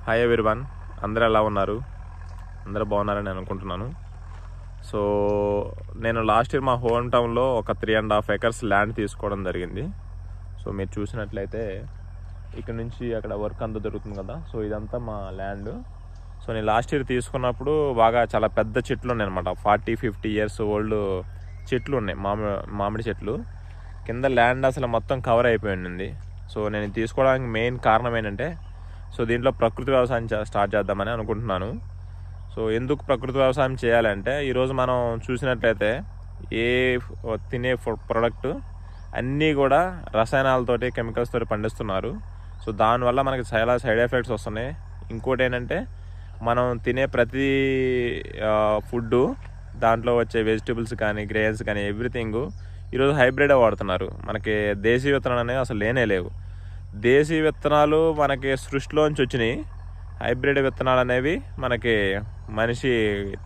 Hi everyone, అందరూ ఎలా ఉన్నారు? అందరూ బాగున్నారని నేను అనుకుంటున్నాను. సో నేను లాస్ట్ ఇయర్ మా హోమ్ టౌన్లో ఒక 3.5 acres ల్యాండ్ తీసుకోవడం జరిగింది. సో మీరు చూసినట్లయితే ఇక్కడ నుంచి అక్కడ వర్క్ అంతా జరుగుతుంది కదా. సో ఇదంతా మా ల్యాండ్. సో నేను లాస్ట్ ఇయర్ తీసుకున్నప్పుడు బాగా చాలా పెద్ద చెట్లు ఉన్నాయి అనమాట. 40-50 years ఓల్డ్ చెట్లు ఉన్నాయి, మామిడి చెట్లు. కింద ల్యాండ్ అసలు మొత్తం కవర్ అయిపోయి ఉంది. సో నేను తీసుకోవడానికి మెయిన్ కారణం ఏంటంటే, సో దీంట్లో ప్రకృతి వ్యవసాయం స్టార్ట్ చేద్దామని అనుకుంటున్నాను. సో ఎందుకు ప్రకృతి వ్యవసాయం చేయాలంటే, ఈరోజు మనం చూసినట్లయితే తినే ప్రొడక్ట్ అన్నీ కూడా రసాయనాలతోటి, కెమికల్స్ తోటి పండిస్తున్నారు. సో దానివల్ల మనకి చాలా సైడ్ ఎఫెక్ట్స్ వస్తున్నాయి. ఇంకోటి ఏంటంటే, మనం తినే ప్రతి ఫుడ్డు, దాంట్లో వచ్చే వెజిటబుల్స్ కానీ, గ్రెయిన్స్ కానీ, ఎవ్రీథింగ్ ఈరోజు హైబ్రిడే వాడుతున్నారు. మనకి దేశీ విత్తనాలు అనేవి అసలు లేనే లేవు. దేశీ విత్తనాలు మనకి సృష్టిలోంచి వచ్చినాయి. హైబ్రిడ్ విత్తనాలు అనేవి మనకి మనిషి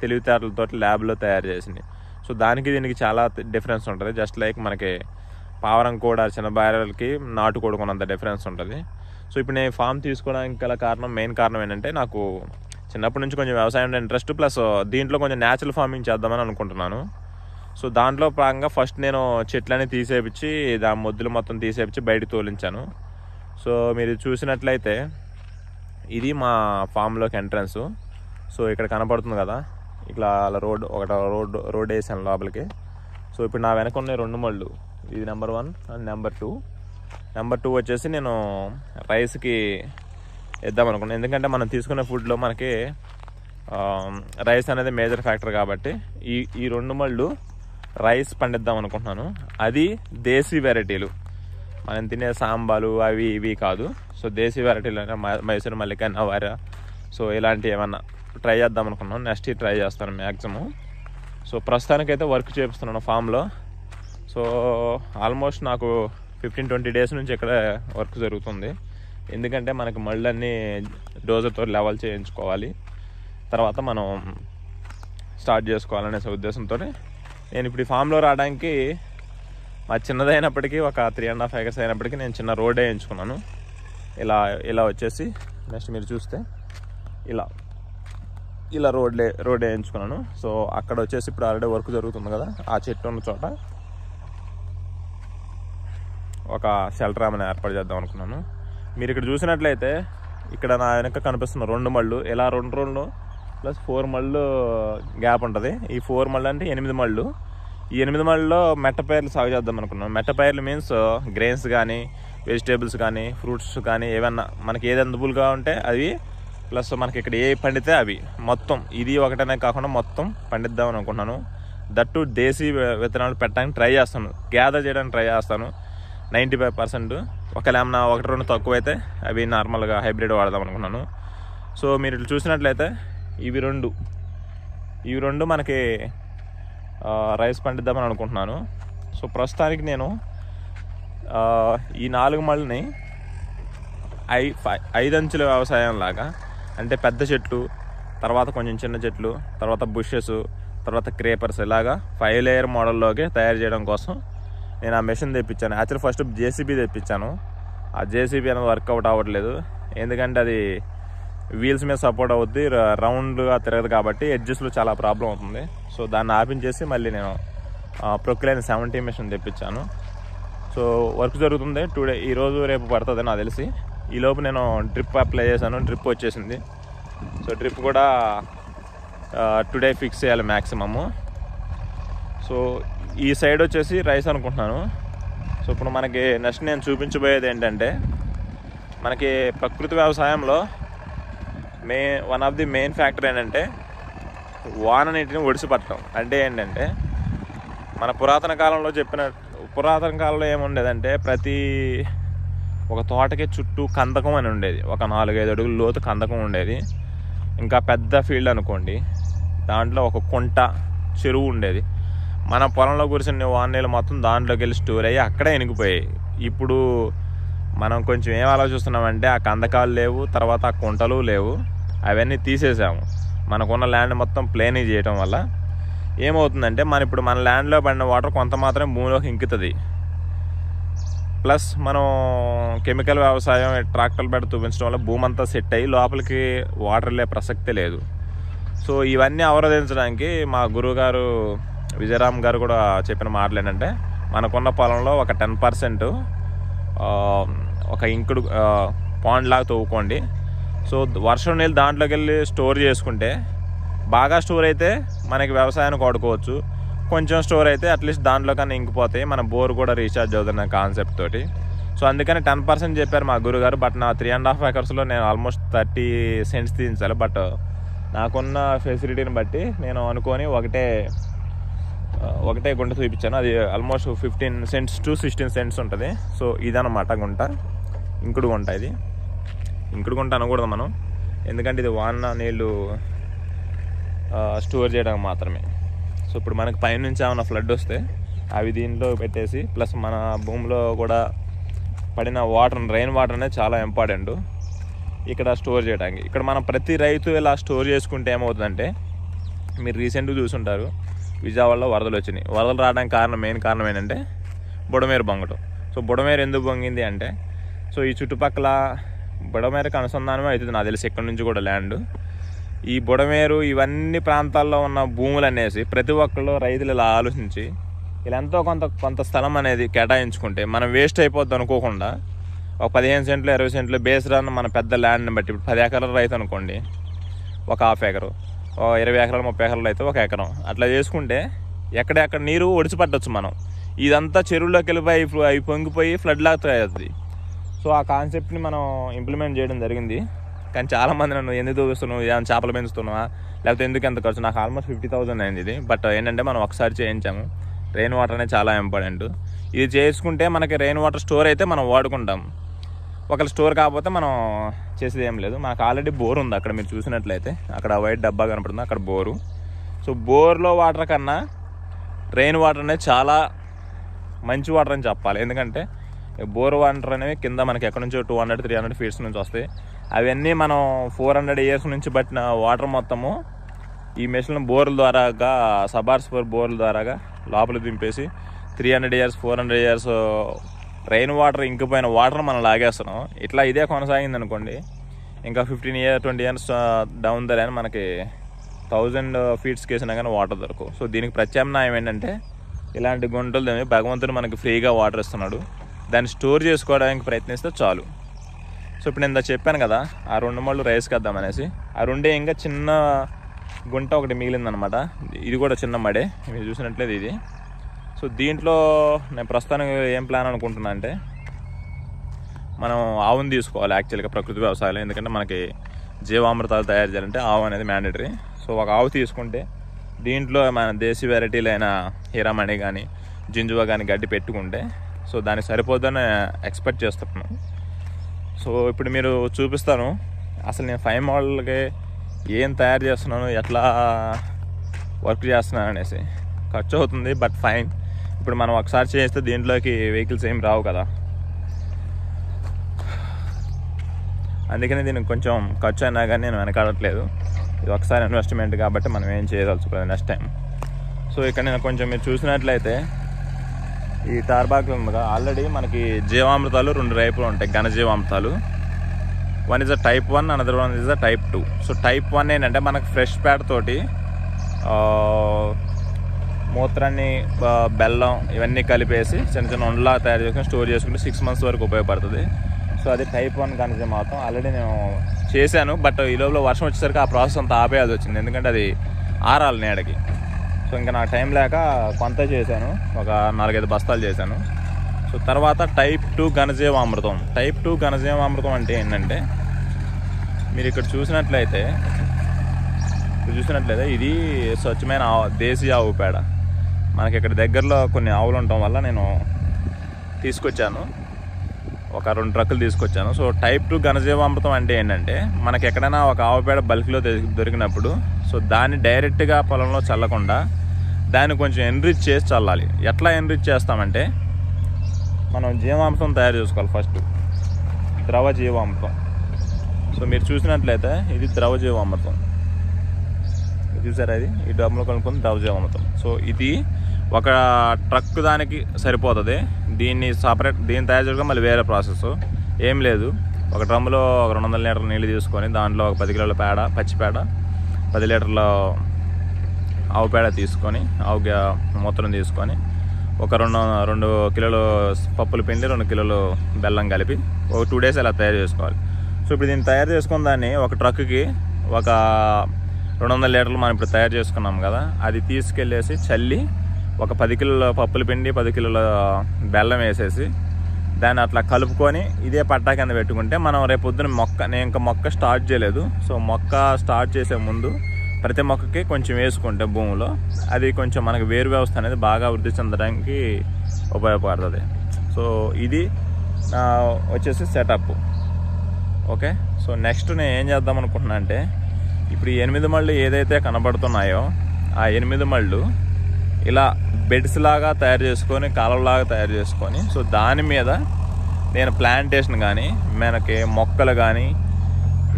తెలివితేటలతో ల్యాబ్లో తయారు చేసినాయి. సో దానికి దీనికి చాలా డిఫరెన్స్ ఉంటుంది. జస్ట్ లైక్ మనకి పావరం కూడా చిన్న బాయలకి నాటుకోడి కొన్నంత డిఫరెన్స్ ఉంటుంది. సో ఇప్పుడు నేను ఫామ్ తీసుకోవడానికి గల మెయిన్ కారణం ఏంటంటే, నాకు చిన్నప్పటి నుంచి కొంచెం వ్యవసాయం అంటే ఇంట్రెస్ట్, ప్లస్ దీంట్లో కొంచెం న్యాచురల్ ఫార్మింగ్ చేద్దామని అనుకుంటున్నాను. సో దాంట్లో భాగంగా ఫస్ట్ నేను చెట్లని తీసేపించి, దాని మొద్దులు మొత్తం తీసేపించి బయటకు తోలించాను. సో మీరు చూసినట్లయితే ఇది మా ఫామ్లోకి ఎంట్రన్స్. సో ఇక్కడ కనపడుతుంది కదా, ఇట్లా రోడ్ వేసాను లోపలికి. సో ఇప్పుడు నా వెనక ఉన్న 2 మళ్ళు, ఇది నెంబర్ 1 అండ్ నెంబర్ 2. నెంబర్ 2 వచ్చేసి నేను రైస్కి వేద్దాం అనుకున్నాను. ఎందుకంటే మనం తీసుకునే ఫుడ్లో మనకి రైస్ అనేది మేజర్ ఫ్యాక్టర్ కాబట్టి ఈ 2 మళ్ళు రైస్ పండిద్దాం అనుకుంటున్నాను. అది దేశీ వెరైటీలు, మనం తినే సాంబాలు అవి ఇవి కాదు. సో దేశీ వెరైటీలు అంటే మైసూర్ మల్లిక, నవార, సో ఇలాంటివి ఏమన్నా ట్రై చేద్దాం అనుకున్నాను. నెక్స్ట్ ఇయర్ ట్రై చేస్తాను మ్యాక్సిమం. సో ప్రస్తుతానికైతే వర్క్ చేపిస్తున్నాను ఫామ్లో. సో ఆల్మోస్ట్ నాకు 15-20 days నుంచి ఇక్కడ వర్క్ జరుగుతుంది. ఎందుకంటే మనకి మళ్ళీ డోజర్తో లెవెల్ చేయించుకోవాలి, తర్వాత మనం స్టార్ట్ చేసుకోవాలనే ఉద్దేశంతో నేను ఇప్పుడు ఈ ఫామ్లో రావడానికి, మా చిన్నదైనప్పటికీ ఒక 3.5 acres అయినప్పటికీ నేను చిన్న రోడ్ వేయించుకున్నాను. ఇలా వచ్చేసి నెక్స్ట్ మీరు చూస్తే ఇలా రోడ్ వేయించుకున్నాను. సో అక్కడ వచ్చేసి ఇప్పుడు ఆల్రెడీ వర్క్ జరుగుతుంది కదా, ఆ చెట్టు ఉన్న చోట ఒక షెల్టర్ ఏమైనా ఏర్పాటు చేద్దాం అనుకున్నాను. మీరు ఇక్కడ చూసినట్లయితే ఇక్కడ నా వెనక కనిపిస్తున్న 2 మళ్ళు, ఇలా 2 రోడ్లు ప్లస్ 4 మళ్ళు గ్యాప్ ఉంటుంది. ఈ 4 మళ్ళు అంటే 8 మళ్ళు. ఈ 8 మళ్ళలో మెట్టపైర్లు సాగు చేద్దాం అనుకున్నాను. మెట్టపైర్లు మీన్స్ గ్రెయిన్స్ కానీ, వెజిటేబుల్స్ కానీ, ఫ్రూట్స్ కానీ, ఏమన్నా మనకి ఏది అందుబుల్గా ఉంటే అవి, ప్లస్ మనకి ఇక్కడ ఏ పండితే అవి మొత్తం, ఇది ఒకటనే కాకుండా మొత్తం పండిద్దామని అనుకుంటున్నాను. దట్టు దేశీ విత్తనాలు పెట్టడానికి ట్రై చేస్తాను, గ్యాదర్ చేయడానికి ట్రై చేస్తాను 95%. ఒకవేళ ఏమన్నా 1-2 తక్కువైతే అవి నార్మల్గా హైబ్రిడ్ వాడదాం అనుకున్నాను. సో మీరు ఇట్లా చూసినట్లయితే ఇవి రెండు మనకి రైస్ పండిద్దామని అనుకుంటున్నాను. సో ప్రస్తుతానికి నేను ఈ 4 మళ్ళని 5 అంచుల వ్యవసాయం లాగా, అంటే పెద్ద చెట్లు, తర్వాత కొంచెం చిన్న చెట్లు, తర్వాత బుషెస్, తర్వాత క్రేపర్స్, ఇలాగా 5 layer మోడల్లోకి తయారు చేయడం కోసం నేను ఆ మెషిన్ తెప్పించాను. యాక్చువల్ ఫస్ట్ జేసీబీ తెప్పించాను. ఆ జేసీబీ అనేది వర్కౌట్ అవ్వట్లేదు. ఎందుకంటే అది వీల్స్ మీద సపోర్ట్ అవుద్ది, రౌండ్గా తిరగదు కాబట్టి ఎడ్జెస్లో చాలా ప్రాబ్లం అవుతుంది. సో దాన్ని ఆపించేసి మళ్ళీ నేను ప్రొక్లైన్ 70 మెషిన్ తెప్పించాను. సో వర్క్ జరుగుతుంది ఈరోజు రేపు పడుతుంది నాకు తెలిసి. ఈలోపు నేను డ్రిప్ అప్లై చేశాను, డ్రిప్ వచ్చేసింది. సో డ్రిప్ కూడా టుడే ఫిక్స్ చేయాలి మ్యాక్సిమము. సో ఈ సైడ్ వచ్చేసి రైస్ అనుకుంటున్నాను. సో ఇప్పుడు మనకి నెక్స్ట్ నేను చూపించబోయేది ఏంటంటే, మనకి ప్రకృతి వ్యవసాయంలో one of the main factor ఏంటంటే వాన నీటిని ఒడిసిపట్టడం. అంటే ఏంటంటే, మన పురాతన కాలంలో ఏముండేదంటే, ప్రతి ఒక తోటకి చుట్టూ కందకం అని ఉండేది. ఒక 4-5 అడుగుల లోతు కందకం ఉండేది. ఇంకా పెద్ద ఫీల్డ్ అనుకోండి, దాంట్లో ఒక కుంట, చెరువు ఉండేది. మన పొలంలో కురిసిన వాన నీళ్ళు మొత్తం దాంట్లోకి వెళ్ళి స్టోర్ అయ్యి అక్కడే ఎనిగిపోయాయి. ఇప్పుడు మనం కొంచెం ఏం ఆలోచిస్తున్నామంటే, ఆ కందకాలు లేవు, తర్వాత ఆ కుంటలు లేవు, అవన్నీ తీసేసాము. మనకున్న ల్యాండ్ మొత్తం ప్లేనింగ్ చేయడం వల్ల ఏమవుతుందంటే, ఇప్పుడు మన ల్యాండ్లో పడిన వాటర్ కొంత మాత్రమే భూమిలోకి ఇంకుతుంది. ప్లస్ మనం కెమికల్ వ్యవసాయం ట్రాక్టర్లు పెట్టి చూపించడం వల్ల భూమి అంతా సెట్ అయ్యి లోపలికి వాటర్ వెళ్ళే ప్రసక్తే లేదు. సో ఇవన్నీ అవరోధించడానికి మా గురువుగారు విజయరామ్ గారు కూడా చెప్పిన మాటలు ఏంటంటే, మనకున్న పొలంలో ఒక 10% ఒక ఇంకుడు పాండ్ లాగా తవ్వుకోండి. సో వర్షం నీళ్ళు దాంట్లోకి వెళ్ళి స్టోర్ చేసుకుంటే, బాగా స్టోర్ అయితే మనకి వ్యవసాయానికి వాడుకోవచ్చు, కొంచెం స్టోర్ అయితే అట్లీస్ట్ దాంట్లో కన్నా ఇంకిపోతాయి, మన బోర్ కూడా రీఛార్జ్ అవుతున్న కాన్సెప్ట్ తోటి. సో అందుకని 10% చెప్పారు మా గురుగారు. బట్ నా 3.5 acresలో నేను ఆల్మోస్ట్ 30 cents తీయించాలి. బట్ నాకున్న ఫెసిలిటీని బట్టి నేను అనుకొని ఒకటే గుంట చూపించాను. అది ఆల్మోస్ట్ 15 cents to 16 cents ఉంటుంది. సో ఇదన్నమాట గుంట, ఇంకుడు గుంట. ఇది ఇంకుడు గుంట అనకూడదు మనం, ఎందుకంటే ఇది వాన నీళ్ళు స్టోర్ చేయడానికి మాత్రమే. సో ఇప్పుడు మనకి పైనుంచి ఏమైనా ఫ్లడ్ వస్తే అవి దీంట్లో పెట్టేసి, ప్లస్ మన భూమిలో కూడా పడిన వాటర్, రెయిన్ వాటర్ అనేది చాలా ఇంపార్టెంట్ ఇక్కడ స్టోర్ చేయడానికి. ఇక్కడ మనం ప్రతి రైతు ఇలా స్టోర్ చేసుకుంటే ఏమవుతుందంటే, మీరు రీసెంట్గా చూసుంటారు విజయవాడలో వరదలు వచ్చినాయి. వరదలు రావడానికి మెయిన్ కారణం ఏంటంటే బుడమేరు పొంగటం. సో బుడమేరు ఎందుకు పొంగింది అంటే, సో ఈ చుట్టుపక్కల బుడమేరుకి అనుసంధానమే అవుతుంది నాకు తెలిసి ఎక్కడి నుంచి కూడా ల్యాండ్. ఈ బుడమేరు ఇవన్నీ ప్రాంతాల్లో ఉన్న భూములు అనేసి ప్రతి ఒక్కళ్ళు రైతులు ఇలా ఆలోచించి ఇలా ఎంతో కొంత స్థలం అనేది కేటాయించుకుంటే మనం వేస్ట్ అయిపోద్ది అనుకోకుండా, ఒక 15 సెంట్లు 20 సెంట్లు బేస్ రాన్న మన పెద్ద ల్యాండ్ని బట్టి, ఇప్పుడు 10 ఎకరాల రైతు అనుకోండి, ఒక 1/2 acre, 20 ఎకరాలు 30 ఎకరాలు అయితే 1 ఎకరం, అట్లా చేసుకుంటే ఎక్కడెక్కడ నీరు ఒడిచిపట్టవచ్చు మనం. ఇదంతా చెరువులోకి వెళ్ళిపోయి అవి పొంగిపోయి ఫ్లడ్ లాగా అవుతుంది. సో ఆ కాన్సెప్ట్ని మనం ఇంప్లిమెంట్ చేయడం జరిగింది. కానీ చాలామంది నన్ను ఎందుకు చూపిస్తున్నావు, ఏమైనా చేపలు పెంచుతున్నావా, లేకపోతే ఎందుకు ఎంత ఖర్చు, నాకు ఆల్మోస్ట్ 50,000 అయింది ఇది. బట్ ఏంటంటే మనం ఒకసారి చేయించాము. రెయిన్ వాటర్ అనేది చాలా ఇంపార్టెంట్. ఇది చేసుకుంటే మనకి రెయిన్ వాటర్ స్టోర్ అయితే మనం వాడుకుంటాం. ఒకవేళ స్టోర్ కాకపోతే మనం చేసేది ఏం లేదు. మనకు ఆల్రెడీ బోర్ ఉంది అక్కడ, మీరు చూసినట్లయితే అక్కడ వైట్ డబ్బా కనపడుతుంది, అక్కడ బోరు. సో బోర్లో వాటర్ కన్నా రెయిన్ వాటర్ అనేది చాలా మంచి వాటర్ అని చెప్పాలి. ఎందుకంటే బోర్ వాటర్ అనేవి కింద మనకి ఎక్కడి నుంచో 200-300 feet నుంచి వస్తాయి. అవన్నీ మనం 400 years నుంచి పట్టిన వాటర్ మొత్తము ఈ మెషిన్ బోర్ల ద్వారాగా, సబార్స్ బోర్ల ద్వారాగా లోపల దింపేసి 300 years 400 years రెయిన్ వాటర్ ఇంకిపోయిన వాటర్ మనం లాగేస్తున్నాం. ఇట్లా ఇదే కొనసాగింది అనుకోండి, ఇంకా 15 years 20 years down the line మనకి 1000 feet వేసినా కానీ వాటర్ దొరకవు. సో దీనికి ప్రత్యామ్నాయం ఏంటంటే, ఇలాంటి గుంటలు భగవంతుడు మనకి ఫ్రీగా వాటర్ ఇస్తున్నాడు, దాన్ని స్టోర్ చేసుకోవడానికి ప్రయత్నిస్తే చాలు. సో ఇప్పుడు నేను చెప్పాను కదా, ఆ 2 మళ్ళు రైస్కి వేద్దామనేసి, ఆ 2 ఇంకా చిన్న గుంట ఒకటి మిగిలిందనమాట. ఇది కూడా చిన్న మడే, మీరు చూసినట్లేదు ఇది. సో దీంట్లో నేను ప్రస్తుతానికి ఏం ప్లాన్ అనుకుంటున్నా అంటే, మనం ఆవుని తీసుకోవాలి యాక్చువల్గా ప్రకృతి వ్యవసాయంలో. ఎందుకంటే మనకి జీవామృతాలు తయారు చేయాలంటే ఆవు అనేది మ్యాండేటరీ. సో ఒక ఆవు తీసుకుంటే దీంట్లో మన దేశీ వెరైటీలైన హీరామణి కానీ జింజువా కానీ గడ్డి పెట్టుకుంటే, సో దానికి సరిపోద్దని ఎక్స్పెక్ట్ చేస్తున్నాను. సో ఇప్పుడు మీరు చూపిస్తాను అసలు నేను 5 మోడల్కి ఏం తయారు చేస్తున్నాను, ఎట్లా వర్క్ చేస్తున్నాను అనేసి. ఖర్చు అవుతుంది, బట్ ఫైన్. ఇప్పుడు మనం ఒకసారి చేస్తే దీంట్లోకి వెహికల్స్ ఏం రావు కదా, అందుకని దీనికి కొంచెం ఖర్చు అయినా కానీ నేను వెనకాడట్లేదు. ఇది ఒకసారి ఇన్వెస్ట్మెంట్ కాబట్టి మనం ఏం చేయదలుచుకోలేదు నెక్స్ట్ టైం. సో ఇక్కడ నేను కొంచెం మీరు చూసినట్లయితే ఈ టార్బాక్ ఉందిగా, ఆల్రెడీ మనకి జీవామృతాలు 2 టైపులు ఉంటాయి, ఘన జీవామృతాలు. One is a type 1, another one is a type 2. So type 1 ఏంటంటే మనకు ఫ్రెష్ ప్యాడ్ తోటి మూత్రాన్ని, బెల్లం ఇవన్నీ కలిపేసి చిన్న ఉండలా తయారు చేసుకుని స్టోర్ చేసుకుంటే 6 months వరకు ఉపయోగపడుతుంది. సో అది type 1 ఘన జీవామృతం. ఆల్రెడీ నేను చేశాను, బట్ ఈ లోపల వర్షం వచ్చేసరికి ఆ ప్రాసెస్ అంతా ఆపేయాల్సి వచ్చింది, ఎందుకంటే అది ఆరాలి నీడకి. సో ఇంకా నాకు టైం లేక కొంత చేశాను, ఒక 4-5 బస్తాలు చేశాను. సో తర్వాత type 2 ఘనజీవామృతం. type 2 ఘనజీవామృతం అంటే ఏంటంటే, మీరు ఇక్కడ చూసినట్లయితే ఇది స్వచ్ఛమైన దేశీ ఆవు పేడ. మనకి ఇక్కడ దగ్గరలో కొన్ని ఆవులు ఉండటం వల్ల నేను తీసుకొచ్చాను, ఒక 2 ట్రక్కులు తీసుకొచ్చాను. సో type 2 ఘనజీవామృతం అంటే ఏంటంటే, మనకి ఎక్కడైనా ఒక ఆవు పేడ బల్క్లో దొరికినప్పుడు, సో దాన్ని డైరెక్ట్గా పొలంలో చల్లకుండా దాన్ని కొంచెం ఎన్రిచ్ చేసి చల్లాలి. ఎట్లా ఎన్రిచ్ చేస్తామంటే, మనం జీవామృతం తయారు చేసుకోవాలి ఫస్ట్, ద్రవ జీవామృతం. సో మీరు చూసినట్లయితే ఇది ద్రవ జీవామృతం, చూసారా, ఇది ఈ డబ్బులు కొనుక్కొని ద్రవ జీవామృతం. సో ఇది ఒక ట్రక్ దానికి సరిపోతుంది. దీన్ని సపరేట్ దీన్ని తయారు చేసుకోవడం మళ్ళీ వేరే ప్రాసెస్ ఏం లేదు. ఒక డ్రమ్ములో 200 లీటర్ల నీళ్ళు తీసుకొని దాంట్లో ఒక 10 కిలోల పేడ, పచ్చి పేడ, 10 లీటర్ల ఆవు పేడ తీసుకొని, ఆవు మూత్రం తీసుకొని, ఒక 2 కిలోలు పప్పుల పిండి, 2 కిలోలు బెల్లం కలిపి ఒక 2 డేస్ అలా తయారు చేసుకోవాలి. సో ఇప్పుడు దీన్ని తయారు చేసుకున్న దాన్ని ఒక ట్రక్కి ఒక 200 లీటర్లు మనం ఇప్పుడు తయారు చేసుకున్నాం కదా, అది తీసుకెళ్ళేసి చల్లి ఒక 10 కిలోల పప్పుల పిండి, 10 కిలోల బెల్లం వేసేసి దాన్ని అట్లా కలుపుకొని ఇదే పట్టా కింద పెట్టుకుంటే మనం రేపు పొద్దున నేను ఇంకా మొక్క స్టార్ట్ చేయలేదు. సో మొక్క స్టార్ట్ చేసే ముందు ప్రతి మొక్కకి కొంచెం వేసుకుంటే భూమిలో అది కొంచెం మనకి వేరు వ్యవస్థ అనేది బాగా వృద్ధి చెందడానికి ఉపయోగపడుతుంది. సో ఇది వచ్చేసి సెటప్. ఓకే, సో నెక్స్ట్ నేను ఏం చేద్దాం అనుకుంటున్నా అంటే, ఇప్పుడు ఈ 8 మళ్ళు ఏదైతే కనబడుతున్నాయో ఆ 8 మళ్ళు ఇలా బెడ్స్ లాగా తయారు చేసుకొని, కాలువలాగా తయారు చేసుకొని, సో దాని మీద నేను ప్లాంటేషన్ కానీ, మనకి మొక్కలు కానీ,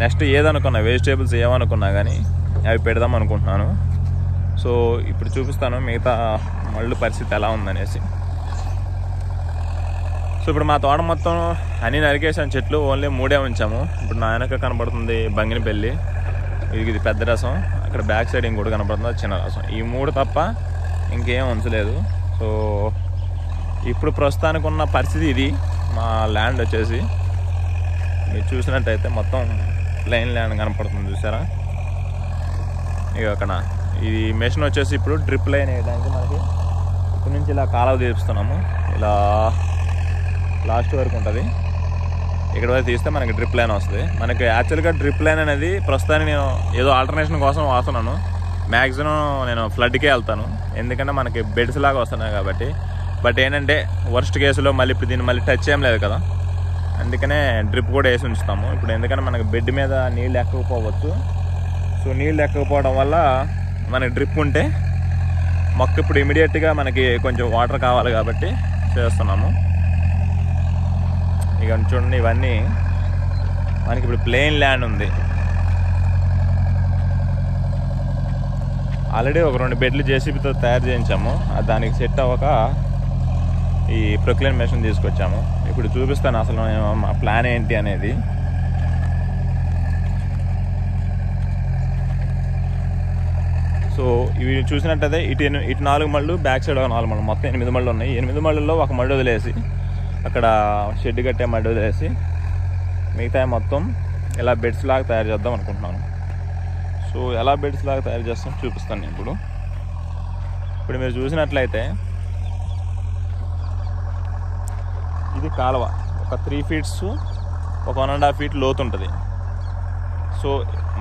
నెక్స్ట్ ఏదనుకున్నా వెజిటేబుల్స్ ఏమనుకున్నా కానీ అవి పెడదాం అనుకుంటున్నాను. సో ఇప్పుడు చూపిస్తాను మిగతా మళ్ళు పరిస్థితి ఎలా ఉందనేసి. సో ఇప్పుడు మా తోట మొత్తం అన్నీ నరికేసాను, చెట్లు ఓన్లీ 3 ఉంచాము. ఇప్పుడు నా వెనక కనబడుతుంది బంగినపల్లి, ఇది పెద్ద రసం, అక్కడ బ్యాక్ సైడ్ ఇంకోటి కనబడుతుంది చిన్న రసం. ఈ 3 తప్ప ఇంకేం ఉంచలేదు. సో ఇప్పుడు ప్రస్తుతానికి ఉన్న పరిస్థితి ఇది. మా ల్యాండ్ వచ్చేసి మీరు చూసినట్టయితే మొత్తం ప్లెయిన్ ల్యాండ్ కనపడుతుంది, చూసారా? ఇక అక్కడ ఇది మెషిన్ వచ్చేసి ఇప్పుడు డ్రిప్ లైన్ వేయడానికి మనకి ఇక్కడ నుంచి ఇలా కాలువ తీస్తున్నాము. ఇలా లాస్ట్ వరకు ఉంటుంది, ఇక్కడ వరకు తీస్తే మనకి డ్రిప్ లైన్ వస్తుంది. మనకి యాక్చువల్గా డ్రిప్ లైన్ అనేది ప్రస్తుతానికి నేను ఏదో ఆల్టర్నేషన్ కోసం వాడుతున్నాను. మ్యాక్సిమం నేను ఫ్లడ్కే వెళ్తాను, ఎందుకంటే మనకి బెడ్స్ లాగా వస్తున్నాయి కాబట్టి. బట్ ఏంటంటే వర్స్ట్ కేసులో మళ్ళీ ఇప్పుడు దీన్ని మళ్ళీ టచ్ ఏం లేదు కదా, అందుకనే డ్రిప్ కూడా వేసి ఉంచుతాము. ఇప్పుడు ఎందుకంటే మనకి బెడ్ మీద నీళ్ళు ఎక్కకపోవచ్చు. సో నీళ్ళు ఎక్కకపోవడం వల్ల మనకి డ్రిప్ ఉంటే మొక్క ఇప్పుడు ఇమీడియట్గా మనకి కొంచెం వాటర్ కావాలి కాబట్టి చేస్తున్నాము. ఇక చూడండి, ఇవన్నీ మనకి ఇప్పుడు ప్లెయిన్ ల్యాండ్ ఉంది. ఆల్రెడీ ఒక 2 బెడ్లు జేసీబీతో తయారు చేయించాము, దానికి సెట్ అవ్వక ఈ ప్రొక్లైన్ మెషిన్ తీసుకొచ్చాము. ఇప్పుడు చూపిస్తాను అసలు మా ప్లాన్ ఏంటి అనేది. సో ఇవి చూసినట్టయితే ఇటు 4 మళ్ళు, బ్యాక్ సైడ్ ఒక 4 మళ్ళు, మొత్తం 8 మళ్ళు ఉన్నాయి. 8 మళ్ళల్లో ఒక మడ్డు వదిలేసి అక్కడ షెడ్ కట్టే మడ్డు వదిలేసి మిగతా మొత్తం ఇలా బెడ్స్ లాగా తయారు చేద్దాం అనుకుంటున్నాను. సో ఎలా బెడ్స్ లాగా తయారు చేస్తాం చూపిస్తాను నేను ఇప్పుడు మీరు చూసినట్లయితే ఇది కాలువ ఒక 3 ఫీట్స్, ఒక 1.5 ఫీట్ లోతు ఉంటుంది. సో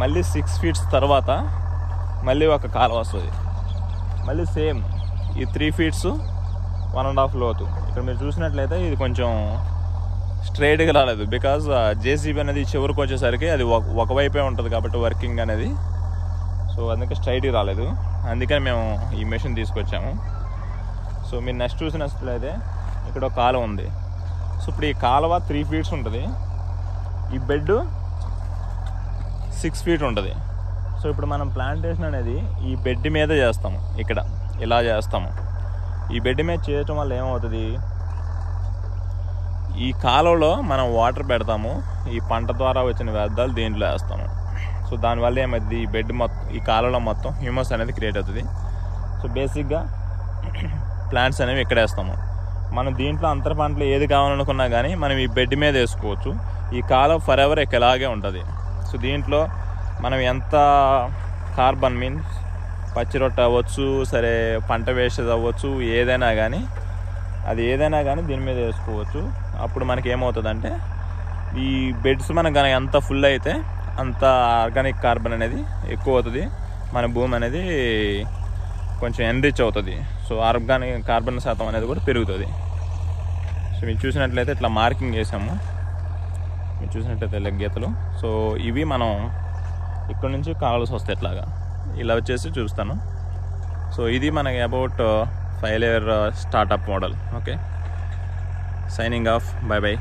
మళ్ళీ 6 ఫీట్స్ తర్వాత మళ్ళీ ఒక కాలువ వస్తుంది. మళ్ళీ సేమ్ ఈ 3 ఫీట్స్ 1.5 లోతు. ఇక్కడ మీరు చూసినట్లయితే ఇది కొంచెం స్ట్రైట్గా రాలేదు, బికాజ్ జేసీబీ అనేది చివరికి వచ్చేసరికి అది ఒకవైపే ఉంటుంది కాబట్టి వర్కింగ్ అనేది. సో అందుకే స్ట్రైట్గా రాలేదు, అందుకని మేము ఈ మెషిన్ తీసుకొచ్చాము. సో మీరు నెక్స్ట్ చూసినట్లయితే ఇక్కడ ఒక కాలువ ఉంది. సో ఇప్పుడు ఈ కాలువ 3 ఫీట్స్ ఉంటుంది, ఈ బెడ్ 6 ఫీట్ ఉంటుంది. సో ఇప్పుడు మనం ప్లాంటేషన్ అనేది ఈ బెడ్ మీద చేస్తాము, ఇక్కడ ఇలా చేస్తాము. ఈ బెడ్ మీద చేయటం వల్ల ఏమవుతుంది, ఈ కాలువలో మనం వాటర్ పెడతాము, ఈ పంట ద్వారా వచ్చిన వ్యర్థాలు దీంట్లో వేస్తాము. సో దానివల్ల ఏమైంది, ఈ బెడ్ మొత్తం, ఈ కాలువలో మొత్తం హ్యూమస్ అనేది క్రియేట్ అవుతుంది. సో బేసిక్గా ప్లాంట్స్ అనేవి ఇక్కడ వేస్తాము. మనం దీంట్లో అంతర పంటలు ఏది కావాలనుకున్నా కానీ మనం ఈ బెడ్ మీద వేసుకోవచ్చు. ఈ కాలువ ఫర్ ఎవర్ ఇలాగే ఉంటుంది. సో దీంట్లో మనం ఎంత కార్బన్ మీన్స్ పచ్చి రొట్టె అవ్వచ్చు, సరే పంట వేస్టేజ్ అవ్వచ్చు, ఏదైనా కానీ దీని మీద వేసుకోవచ్చు. అప్పుడు మనకి ఏమవుతుందంటే ఈ బెడ్స్ మనకు కనుక ఎంత ఫుల్ అయితే అంత ఆర్గానిక్ కార్బన్ అనేది ఎక్కువ అవుతుంది, మన భూమి అనేది కొంచెం ఎన్రిచ్ అవుతుంది. సో ఆర్గానిక్ కార్బన్ శాతం అనేది కూడా పెరుగుతుంది. సో మీరు చూసినట్లయితే ఇట్లా మార్కింగ్ చేసాము, మీరు చూసినట్లయితే గీతలు. సో ఇవి మనం ఇక్కడ నుంచి కావాల్సి వస్తాయి, ఇట్లాగా ఇలా వచ్చేసి చూస్తాను. సో ఇది మనకి about 5 layer startup model. Okay, signing off, by by.